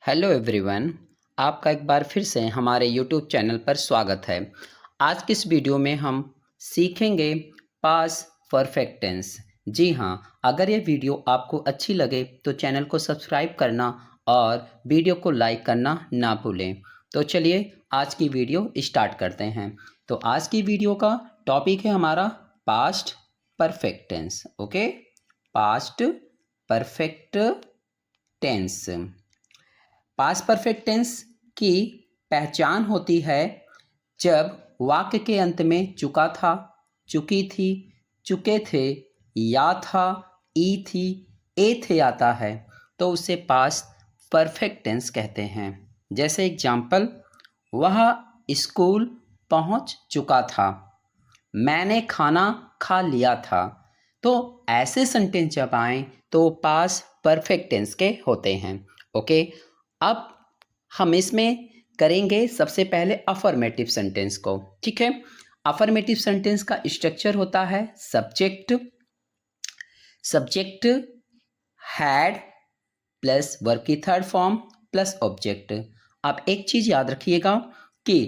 Hello everyone. आपका एक बार फिर से हमारे यूट्यूब चैनल पर स्वागत है। आज की इस वीडियो में हम सीखेंगे पास परफेक्ट टेंस। जी हाँ, अगर ये वीडियो आपको अच्छी लगे तो चैनल को सब्सक्राइब करना और वीडियो को लाइक करना ना भूलें। तो चलिए आज की वीडियो स्टार्ट करते हैं। तो आज की वीडियो का टॉपिक है हमारा past perfect tense. Okay, past perfect tense. Past perfect tense की पहचान होती है जब वाक्य के अंत में चुका था, चुकी थी, चुके थे, या था, ई थी, ए थे आता है तो उसे पास्ट परफेक्ट टेंस कहते हैं। जैसे एग्जाम्पल, वह स्कूल पहुंच चुका था, मैंने खाना खा लिया था। तो ऐसे सेंटेंस जब आए तो पास्ट परफेक्ट टेंस के होते हैं। ओके, अब हम इसमें करेंगे सबसे पहले अफर्मेटिव सेंटेंस को। ठीक है, अफर्मेटिव सेंटेंस का स्ट्रक्चर होता है subject, subject had plus verb की थर्ड फॉर्म प्लस ऑब्जेक्ट। आप एक चीज याद रखिएगा कि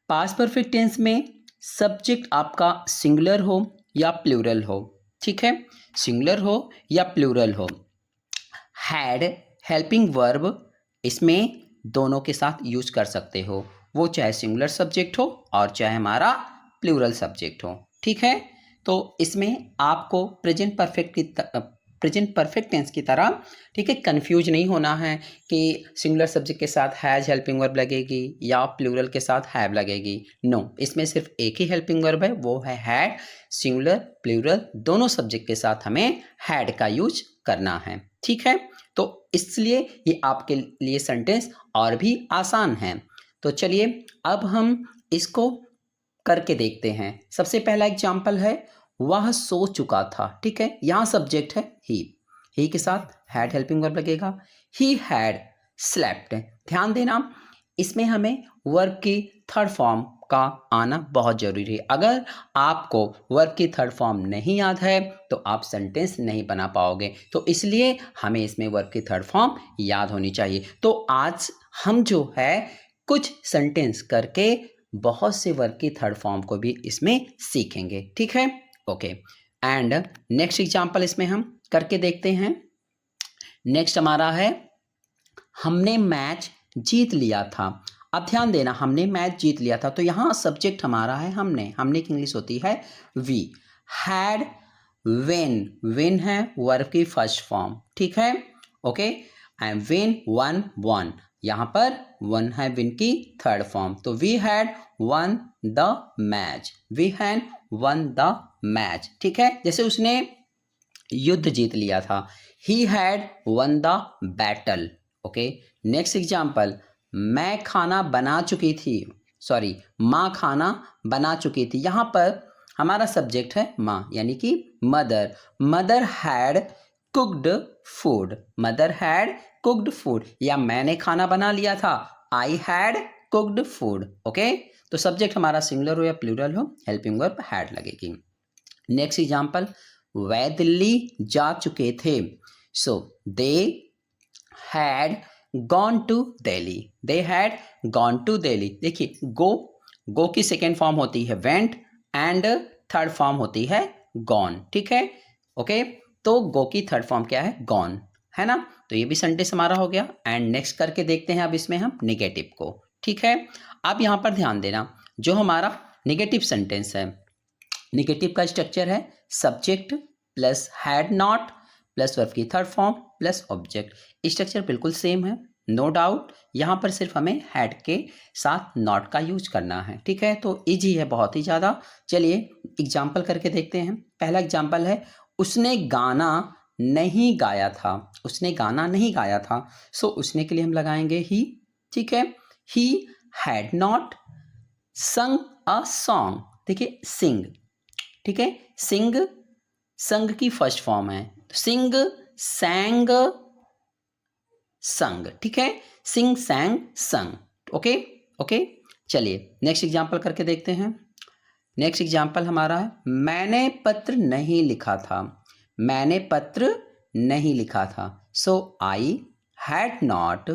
पास्ट परफेक्ट टेंस में सब्जेक्ट आपका सिंगुलर हो या प्लूरल हो। ठीक है, सिंगुलर हो या प्लूरल हो। हैड हेल्पिंग वर्ब इसमें दोनों के साथ यूज कर सकते हो, वो चाहे सिंगुलर सब्जेक्ट हो और चाहे हमारा प्लूरल सब्जेक्ट हो। ठीक है, तो इसमें आपको प्रेजेंट परफेक्ट टेंस की तरह, ठीक है, कंफ्यूज नहीं होना है कि सिंगुलर सब्जेक्ट के साथ हैज हेल्पिंग वर्ब लगेगी या प्लूरल के साथ हैव लगेगी। नो, इसमें सिर्फ एक ही हेल्पिंग वर्ब है, वो है हैड। सिंगुलर प्लूरल दोनों सब्जेक्ट के साथ हमें हैड का यूज करना है। ठीक है, तो इसलिए ये आपके लिए सेंटेंस और भी आसान है। तो चलिए अब हम इसको करके देखते हैं। सबसे पहला एग्जाम्पल है, वह सो चुका था। ठीक है, यहां सब्जेक्ट है ही के साथ हैड हेल्पिंग वर्ब लगेगा। He had slept. ध्यान देना, इसमें हमें वर्ब की थर्ड फॉर्म का आना बहुत जरूरी है। अगर आपको वर्ब की थर्ड फॉर्म नहीं याद है तो आप सेंटेंस नहीं बना पाओगे, तो इसलिए हमें इसमें वर्ब की थर्ड फॉर्म याद होनी चाहिए। तो आज हम जो है कुछ सेंटेंस करके बहुत से वर्ब की थर्ड फॉर्म को भी इसमें सीखेंगे। ठीक है, ओके। एंड नेक्स्ट एग्जांपल इसमें हम करके देखते हैं। नेक्स्ट हमारा है, हमने मैच जीत लिया था। अब ध्यान देना, हमने मैच जीत लिया था, तो यहाँ सब्जेक्ट हमारा है हमने की इंग्लिश होती है वी। हैड विन है वर्ब की फर्स्ट फॉर्म। ठीक है, ओके। एंड विन वन यहाँ पर वन है विन की थर्ड फॉर्म, तो we had won the match, we had won the match. ठीक है, जैसे उसने युद्ध जीत लिया था, he had won the battle. Okay, next example, मैं खाना बना चुकी थी, सॉरी माँ खाना बना चुकी थी। यहाँ पर हमारा सब्जेक्ट है माँ यानी कि mother. Mother had cooked food, mother had cooked food, या मैंने खाना बना लिया था, I had cooked food. Okay, तो सब्जेक्ट हमारा सिंगुलर हो या प्लूरल हो, हेल्पिंग वर्ब हैड लगेगी। नेक्स्ट एग्जाम्पल, वह दिल्ली जा चुके थे, so they had gone to Delhi, they had gone to Delhi. देखिए, गो की सेकेंड फॉर्म होती है वेंट एंड थर्ड फॉर्म होती है गॉन। ठीक है, ओके, तो गो की थर्ड फॉर्म क्या है, गॉन, है ना। तो ये भी सेंटेंस हमारा हो गया। एंड नेक्स्ट करके देखते हैं अब इसमें हम निगेटिव को। ठीक है, अब यहाँ पर ध्यान देना, जो हमारा निगेटिव सेंटेंस है, निगेटिव का स्ट्रक्चर है subject plus had not plus verb की third form plus object. Structure बिल्कुल सेम है, नो डाउट। यहाँ पर सिर्फ हमें हैड के साथ नॉट का यूज करना है। ठीक है, तो इजी है बहुत ही ज़्यादा। चलिए एग्जाम्पल करके देखते हैं। पहला एग्जाम्पल है, उसने गाना नहीं गाया था, उसने गाना नहीं गाया था, सो उसने के लिए हम लगाएंगे ही। ठीक है, ही हैड नॉट संग अ सॉन्ग। देखिए सिंग, ठीक है, सिंग संग की फर्स्ट फॉर्म है, तो सिंग सैंग संग। ठीक है, सिंग सैंग संग। ओके ओके, चलिए नेक्स्ट एग्जांपल करके देखते हैं। नेक्स्ट एग्जांपल हमारा है, मैंने पत्र नहीं लिखा था, मैंने पत्र नहीं लिखा था, so I had not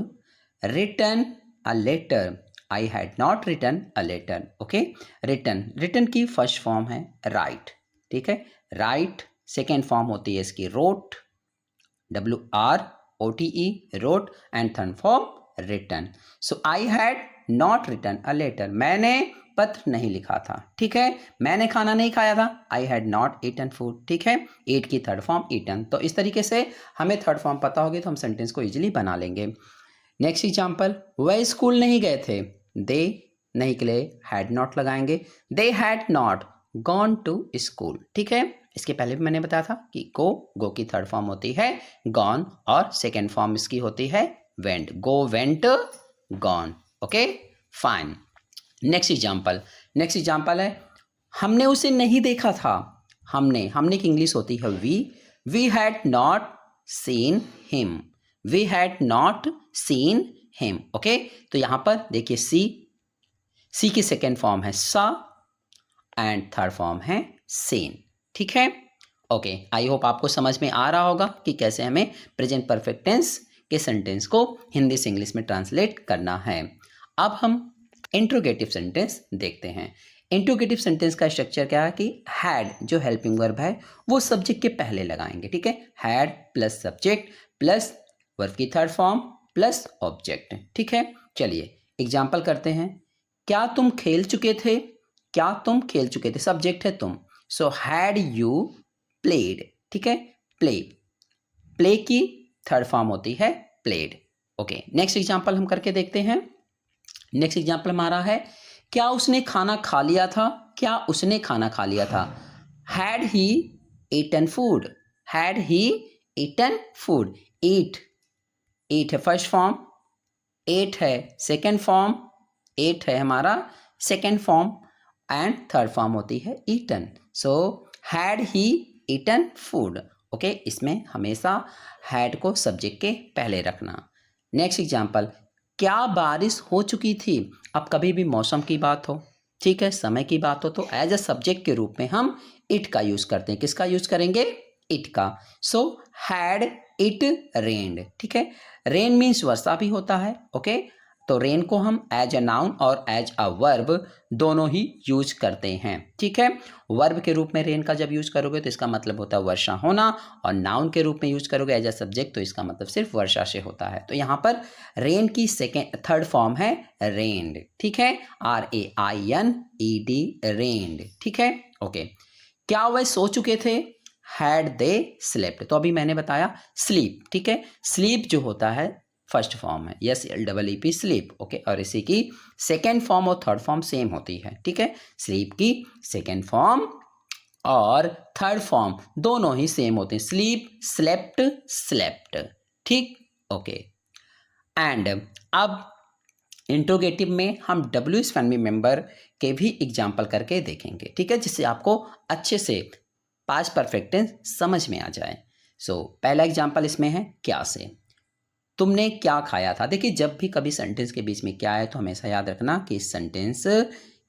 written a letter, I had not written a letter. Okay, written की फर्स्ट फॉर्म है राइट, ठीक है, राइट। सेकेंड फॉर्म होती है इसकी wrote, WROTE, wrote, and third form written. So I had not written a letter, मैंने पत्र नहीं लिखा था, ठीक है, मैंने खाना नहीं खाया था, I had not eaten food, ठीक है, ईट की थर्ड फॉर्म ईटन। तो इस तरीके से हमें थर्ड फॉर्म पता होगी तो हम सेंटेंस को इजीली बना लेंगे। नेक्स्ट एग्जाम्पल, वह स्कूल नहीं गए थे, दे नहीं के लिए हैड नॉट लगाएंगे, they had not gone to school, ठीक है। इसके पहले भी मैंने बताया था कि गो की थर्ड फॉर्म होती है गॉन, और सेकेंड फॉर्म इसकी होती है went, go went gone. Okay fine. Next example है, हमने उसे नहीं देखा था, हमने की इंग्लिश होती है we had not seen him, we had not seen him. Okay, तो यहां पर देखिए सी की सेकेंड फॉर्म है सा एंड थर्ड फॉर्म है सीन, ठीक है। ओके, आई होप आपको समझ में आ रहा होगा कि कैसे हमें प्रेजेंट परफेक्ट टेंस के सेंटेंस को हिंदी से इंग्लिश में ट्रांसलेट करना है। अब हम इंट्रोगेटिव सेंटेंस देखते हैं। इंट्रोगेटिव सेंटेंस का स्ट्रक्चर क्या है कि हैड जो हेल्पिंग वर्ब है वो सब्जेक्ट के पहले लगाएंगे, ठीक है, had plus subject plus verb की थर्ड फॉर्म प्लस ऑब्जेक्ट, ठीक है। चलिए एग्जाम्पल करते हैं। क्या तुम खेल चुके थे, क्या तुम खेल चुके थे, सब्जेक्ट है तुम, सो हैड यू प्लेड, ठीक है, प्ले की थर्ड फॉर्म होती है प्लेड। ओके, नेक्स्ट एग्जांपल हम करके देखते हैं। नेक्स्ट एग्जांपल हमारा है, क्या उसने खाना खा लिया था, क्या उसने खाना खा लिया था, had he eaten food, had he eaten food, eat है फर्स्ट फॉर्म, एट है सेकेंड फॉर्म, एट है हमारा second form and third form होती है eaten. So had he eaten food. Okay, इसमें हमेशा हैड को सब्जेक्ट के पहले रखना। नेक्स्ट एग्जांपल, क्या बारिश हो चुकी थी, अब कभी भी मौसम की बात हो, ठीक है, समय की बात हो, तो एज अ सब्जेक्ट के रूप में हम इट का यूज करते हैं। किसका यूज करेंगे, इट का। सो हैड इट रेन्ड, ठीक है, रेन मीन्स वर्षा भी होता है। ओके, तो रेन को हम एज अ नाउन और एज अ वर्ब दोनों ही यूज करते हैं, ठीक है। वर्ब के रूप में रेन का जब यूज करोगे तो इसका मतलब होता है वर्षा होना, और नाउन के रूप में यूज करोगे एज अ सब्जेक्ट तो इसका मतलब सिर्फ वर्षा से होता है। तो यहाँ पर रेन की थर्ड फॉर्म है रेन्ड, ठीक है, RAINED रेन्ड, ठीक है। ओके, क्या वह सो चुके थे, हैड दे स्लेप्ट, तो अभी मैंने बताया स्लीप, ठीक है, स्लीप जो होता है फर्स्ट फॉर्म है SLEEP स्लीप। ओके, और इसी की सेकेंड फॉर्म और थर्ड फॉर्म सेम होती है, ठीक है, स्लीप की सेकेंड फॉर्म और थर्ड फॉर्म दोनों ही सेम होते हैं, स्लीप स्लेप्ट स्लेप्ट, ठीक। ओके, एंड अब इंट्रोगेटिव में हम WH फैमिली मेंबर के भी एग्जाम्पल करके देखेंगे, ठीक है, जिससे आपको अच्छे से पास्ट परफेक्ट टेंस समझ में आ जाए। सो पहला एग्जाम्पल इसमें है क्या से, तुमने क्या खाया था। देखिए जब भी कभी सेंटेंस के बीच में क्या है तो हमेशा याद रखना कि इस सेंटेंस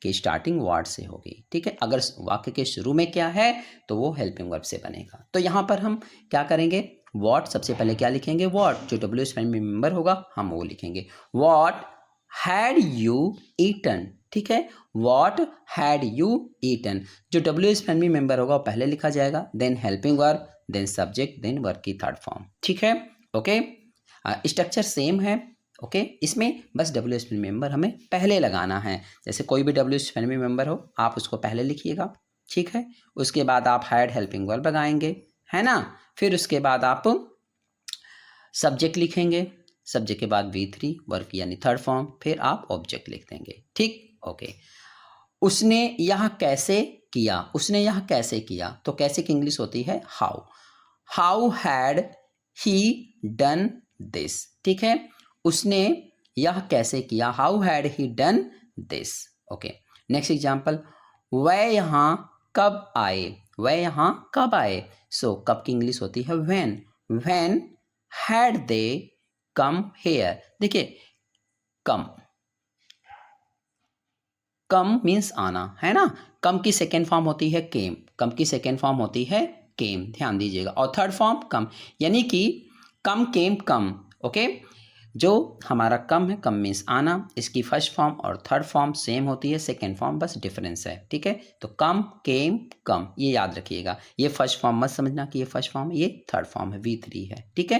की स्टार्टिंग वर्ड से होगी, ठीक है, अगर वाक्य के शुरू में क्या है तो वो हेल्पिंग वर्ब से बनेगा। तो यहाँ पर हम क्या करेंगे, व्हाट सबसे पहले क्या लिखेंगे, व्हाट जो WH फैमिली मेंबर होगा हम वो लिखेंगे, व्हाट हैड यू ईटन, ठीक है, व्हाट हैड यू ईटन, जो WH फैमिली मेंबर होगा वो पहले लिखा जाएगा, then helping verb, then subject, then verb की थर्ड फॉर्म, ठीक है। ओके, स्ट्रक्चर सेम है। ओके, इसमें बस WH फैमिली मेंबर हमें पहले लगाना है, जैसे कोई भी WH फैमिली मेंबर हो आप उसको पहले लिखिएगा, ठीक है, उसके बाद आप हैड हेल्पिंग वर्ब लगाएंगे, है ना, फिर उसके बाद आप सब्जेक्ट लिखेंगे, सब्जेक्ट के बाद V3 वर्ब यानी थर्ड फॉर्म, फिर आप ऑब्जेक्ट लिख देंगे, ठीक। ओके, उसने यह कैसे किया, उसने यह कैसे किया, तो कैसे की इंग्लिश होती है how, how had he done this, ठीक है, उसने यह कैसे किया, how had he done this. Okay, next example, वह यहाँ कब आए, वह यहाँ कब आए, सो कब की इंग्लिश होती है when had they come here. देखिए कम मीन्स आना, है ना, कम की सेकेंड फॉर्म होती है केम, कम की सेकेंड फॉर्म होती है केम, ध्यान दीजिएगा, और थर्ड फॉर्म कम, यानी कि कम केम कम। ओके, जो हमारा कम है, कम मीन्स आना, इसकी फर्स्ट फॉर्म और थर्ड फॉर्म सेम होती है, सेकेंड फॉर्म बस डिफरेंस है। ठीक है, तो कम, केम, कम, ये याद रखिएगा। ये फर्स्ट फॉर्म मत समझना कि ये फर्स्ट फॉर्म है, ये थर्ड फॉर्म है, V3 है। ठीक है।